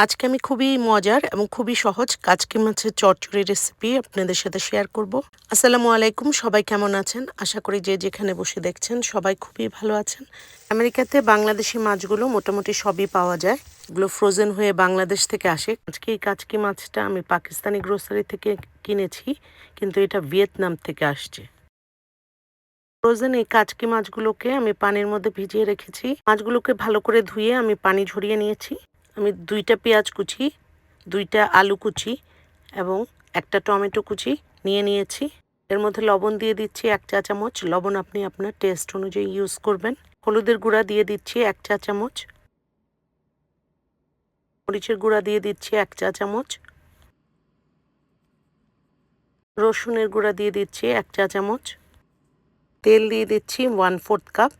আজকে আমি খুবই মজার এবং খুবই সহজ কাচকি মাছের চচ্চড়ি রেসিপি আপনাদের সাথে শেয়ার করব। আসসালামু আলাইকুম, সবাই কেমন আছেন? আশা করি যে যেখানে বসে দেখছেন সবাই খুবই ভালো আছেন। আমেরিকাতে বাংলাদেশি মাছগুলো মোটামুটি সবই পাওয়া যায়। এগুলো ফ্রোজেন হয়ে বাংলাদেশ থেকে আসে। আজকে এই কাচকি মাছটা আমি পাকিস্তানি গ্রোসারি থেকে কিনেছি, কিন্তু এটা ভিয়েতনাম থেকে আসছে। ফ্রোজেন এই কাচকি মাছগুলোকে আমি পানির মধ্যে ভিজিয়ে রেখেছি। মাছগুলোকে ভালো করে ধুয়ে আমি পানি ঝরিয়ে নিয়েছি। আমি 2টা পেঁয়াজ কুচি, 2টা আলু কুচি এবং একটা টমেটো কুচি নিয়ে নিয়েছি। এর মধ্যে লবণ দিয়ে দিচ্ছি 1 চা চামচ। লবণ আপনি আপনার টেস্ট অনুযায়ী ইউজ করবেন। হলুদের গুঁড়া দিয়ে দিচ্ছি 1 চা চামচ। মরিচের গুঁড়া দিয়ে দিচ্ছি 1 চা চামচ। রসুনের গুঁড়া দিয়ে দিচ্ছি 1 চা চামচ। তেল দিয়ে দিচ্ছি 1/4 কাপ।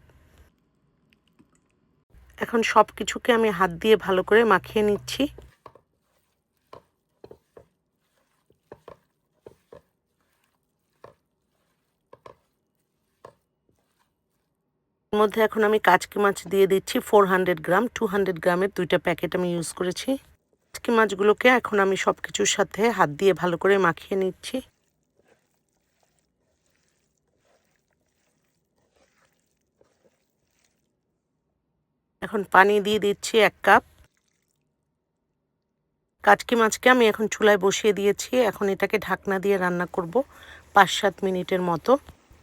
এখন সব কিছুকে আমি হাত দিয়ে ভালো করে মাখিয়ে নিচ্ছি। এর মধ্যে এখন আমি কাচকি মাছ দিয়ে দিচ্ছি 400 গ্রাম। 200 গ্রামের 2টা প্যাকেট আমি ইউজ করেছি। কাচকি মাছগুলোকে এখন আমি সব কিছুর সাথে হাত দিয়ে ভালো করে মাখিয়ে নিচ্ছি। এখন পানি দিয়ে দিচ্ছি 1 কাপ। কাচকি মাছকে আমি এখন চুলায় বসিয়ে দিয়েছি। এখন এটাকে ঢাকনা দিয়ে রান্না করব 5-7 মিনিটের মতো।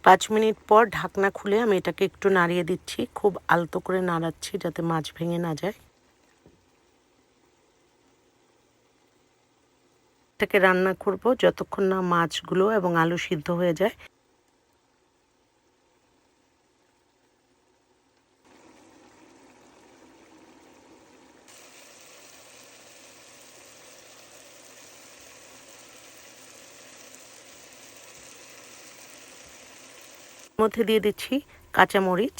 5 মিনিট পর ঢাকনা খুলে আমি এটাকে একটু নাড়িয়ে দিচ্ছি। খুব আলতো করে নাড়াচ্ছি যাতে মাছ ভেঙে না যায়। এটাকে রান্না করব যতক্ষণ না মাছগুলো এবং আলু সিদ্ধ হয়ে যায়। মধ্যে দিয়ে দিচ্ছি কাঁচামরিচ।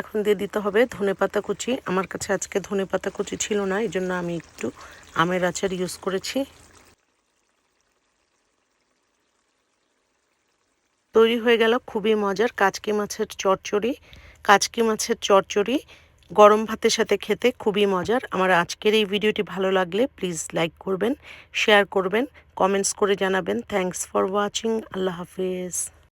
এখন দিয়ে দিতে হবে ধনেপাতা কুচি। আমার কাছে আজকে ধনেপাতা কুচি ছিল না, এই জন্য আমি একটু আমের আচার ইউজ করেছি। তৈরি হয়ে গেল খুবই মজার কাচকি মাছের চচ্চড়ি। কাচকি মাছের চচ্চড়ি গরম ভাতের সাথে খেতে খুবই মজার। আমার আজকের এই ভিডিওটি ভালো লাগলে প্লিজ লাইক করবেন, শেয়ার করবেন, কমেন্টস করে জানাবেন। Thanks for watching. Allah Hafiz.